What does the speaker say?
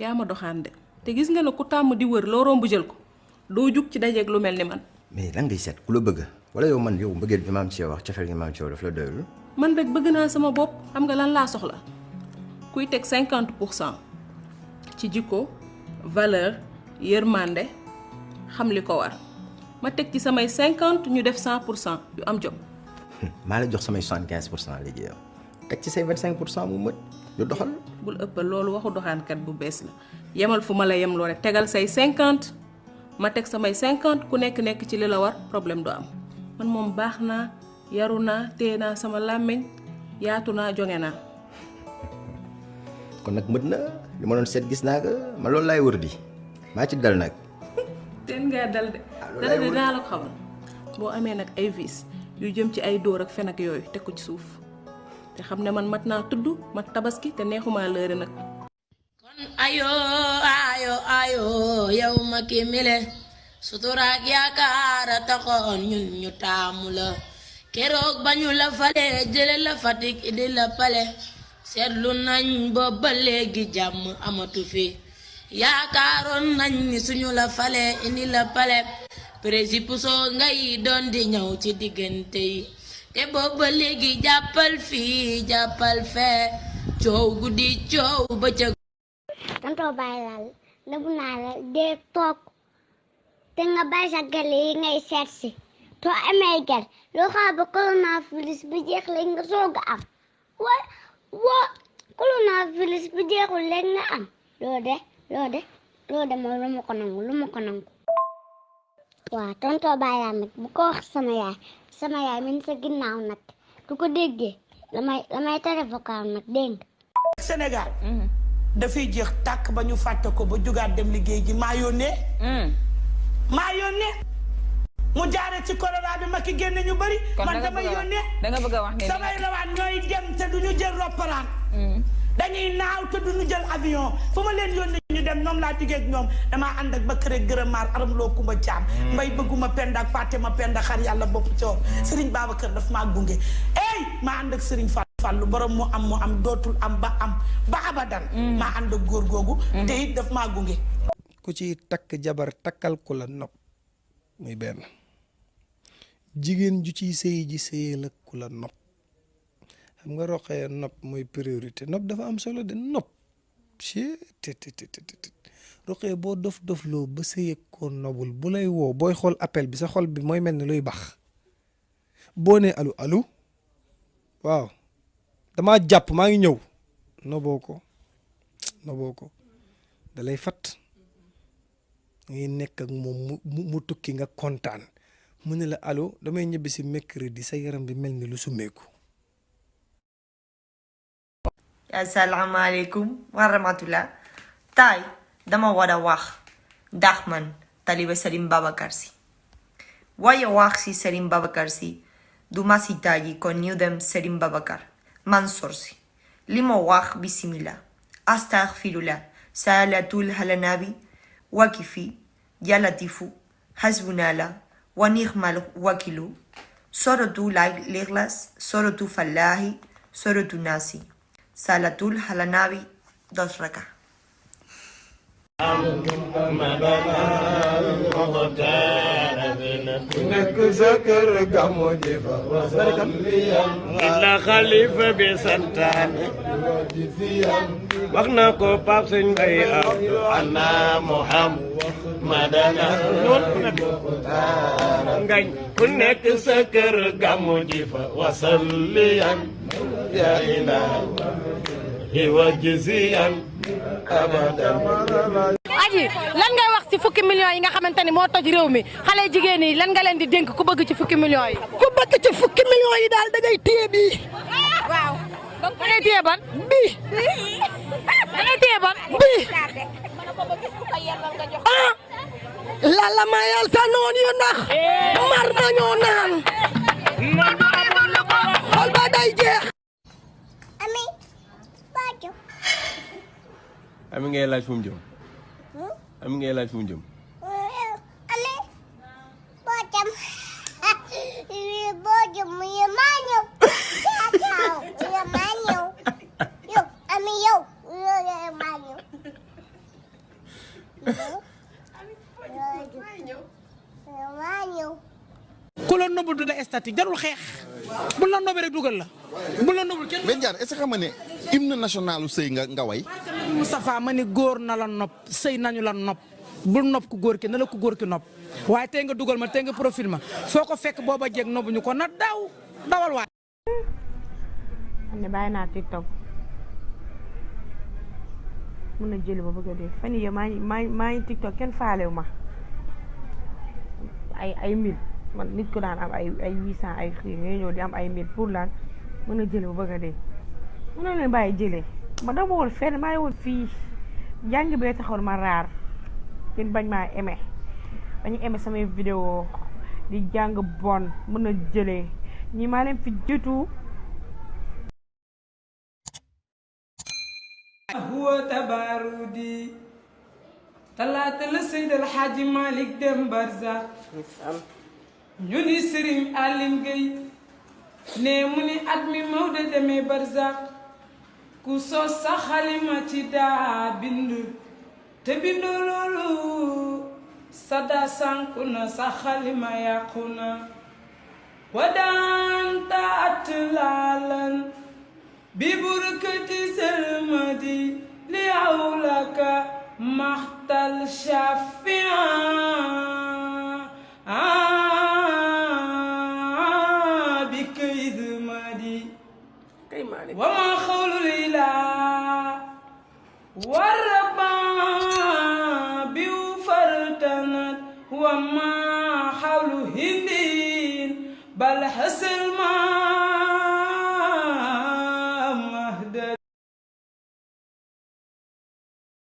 yaa ma doxaan de te gis nga ne ku tàmm di wër loo romb jël ko doo jug ci dajeeg lu mel ni man. mais lan ngay seet ku la bëgg wala yow man yow mbëggeel bi maam ci wax cofeel gi maam ci daf la doyul. man rek bëgg naa sama bopp xam nga lan laa soxla kuy teg 50% ci jikko valeur yërmande xam li ko war ma teg ci samay 50 ñu def 100% yu am jom. maa la jox samay 75% léegi yow teg ci say 25% mu mët lu doxal. bul ëppal loolu waxu doxaankat bu bees la yemal fu ma la yem loo rek tegal say 50 ma teg samay 50 ku nekk ci li la war problème du am man moom baax naa yaru naa téye naa sama làmmiñ yaatu naa jonge naa. kon nag mët na li ma doon seet gis naa ko ma loolu laay wër di maa ci dal nag. teen ngaa dal de dara dinaa la ko xamal boo amee nag ay vis yu jëm ci ay dóor ak fen ak yooyu teg ko ci suuf te xam ne man mat naa tudd mat tabaski te neexumaa lëre nag. kon ayo yow ma ki mile suturaak yaakaar a taxoon ñun ñu taamu la keroog ba ñu la fale jële la Fatick idi la pale seetlu nañ boobu ba léegi jàmm amatu fi yaakaaroon nañ ni suñu la fale indi la pale présipe soo ngay doon di ñëw ci diggante yi te boobu ba léegi jàppal fii jàppal fee coow guddi coow bëccëg. tonton Baye Lal nëbb naa la dee toog te nga bàyyi sa gel yi ngay seet si too amee gel loo xam ba coronavirus bi jeex léegi nga soog a am wa coronavirus bi jeexul léegi nga am loo de mooy lu ma ko nangu waaw tonton Baye Lal nag bu ko wax sama yaay min sa ginnaaw nag du ko déggee lamay tere vocal nag dégg nga. Sénégal dafay jeex tàkk ba ñu fàtte ko ba jógaat dem liggéey ji maa yónnee mu jaare ci corona bi ma ki génne ñu bëri man damay yónnee da nga bëgg a wax ne samay rawaan ñooy dem te duñu jël ropparaan dañuy naaw te duñu jël avion fu ma leen yónnee ñu dem ñoom laa jugee ak ñoom damaa ànd ak ba kër gërëm maar aram loo kumba caam mbay bëgguma penda ak fàtte ma penda xar yàlla bopp coor Serigne Babacar daf maa gunge maa ànd ak Serigne Fallou borom mu am dootul am ba abadan maa ànd ak góor googu te it daf maa gunge. ku ci takk jabar takkal ku la nopp muy benn jigéen ju ciy sëy ji sëyee la ku la nopp xam nga roqee nopp mooy priorité nopp dafa am solo de nopp roqee boo dof-dofloo ba sëyee ko nobul bu lay woo booy xool appel bi sa xol bi mooy mel ni luy bax boo nee alu waaw damaa jàpp maa ngi ñëw noboo ko da lay fat ngay nekk ak moom mu tukki nga kontaan mu ne la allo damay ñibbi si mercredi sa yaram bi mel ni lu sumeeku. asalaamaaleykum wa rahmatullah taay dama war a wax ndax man talibe Serigne Babacar Sy waaye wax si Serigne Babacar Sy du ma si taaji kon ñu dem Serigne Babacar Mansour Sy li ma wax bismillah astaghfirullah salatul ala nabi wakifi ya latifu hasbunallah wa ni'mal wakilu suratu al-ikhlas suratu fallahi suratu nasi salatul ala nabi 2 raka. nekk sa kër gàmmu ji fa la xalifa bi santaane wax na ko Pape Sëñ Mbay Abdu ana Muhammadana ngañ ku nekk sa kër gàmmu ji fa wasalliyan ya ilahi wa jiziyan abadan. Aji lan ngay wax ci fukki millions yi nga xamante ni moo toj réew mi xale jigéen yi lan nga leen di dénk ku bëgg ci fukki millions yi. ku bëgg ci fukki millions yi daal da ngay téye bii. waaw da ngay téye ban. bii. da ngay téye ban. bii. ah. lala mayal sa noon yu ndax. mar nañoo naan. xol ba day jeex. ami ngay laaj fu mu jëm. ami ngay laaj fu mu jëm. statut jarul xeex bu la nobee rek dugal la bu la nobul kenn. Ben Diar est-ce que xam nga ne hymne nationalu sëy nga way. Moustapha ma ni góor na la nopp sëy nañu la nopp bul nopp ku góor ki na la ku góor ki nopp waaye tey nga dugal ma tey nga profil ma foo ko fekk booba jeeg nobbuñu ko na dawal waay. xam ne bàyyi naa TikTok mun na jëli ba bëgg a dee fan yii maa ngi TikTok kenn faalewu ma ay 1000 man nit ko daan am ay 800 ay xëy ngay ñëw di am ay 1000 pour lan mën a jëli ba bëgg a dee mën na leen bàyyi jëlee ma dama woon fenn maa ngi woon fii jàng bee taxoon ma raar kenn bañ maa aimé dañu aimé samay vidéo di jàng bon mën a jëlee ñi maa leen fi jiitu. huwa tabarudi talaata la Seydal Hadji Malick dem Barzak ñu ni Serigne Aline Gueye ne mu ni at mi Maodo demee Barzak ku sos sa xalima ci daa bind te bindoo loolu sada sànku na sa xalima yàqu na wadanta at laalan bi burkati selmadi li awlaka maxtal shafia bi kayd madi wa ma xawlu lila waraba bi fartanat wa ma xawlu hindin bal xasalma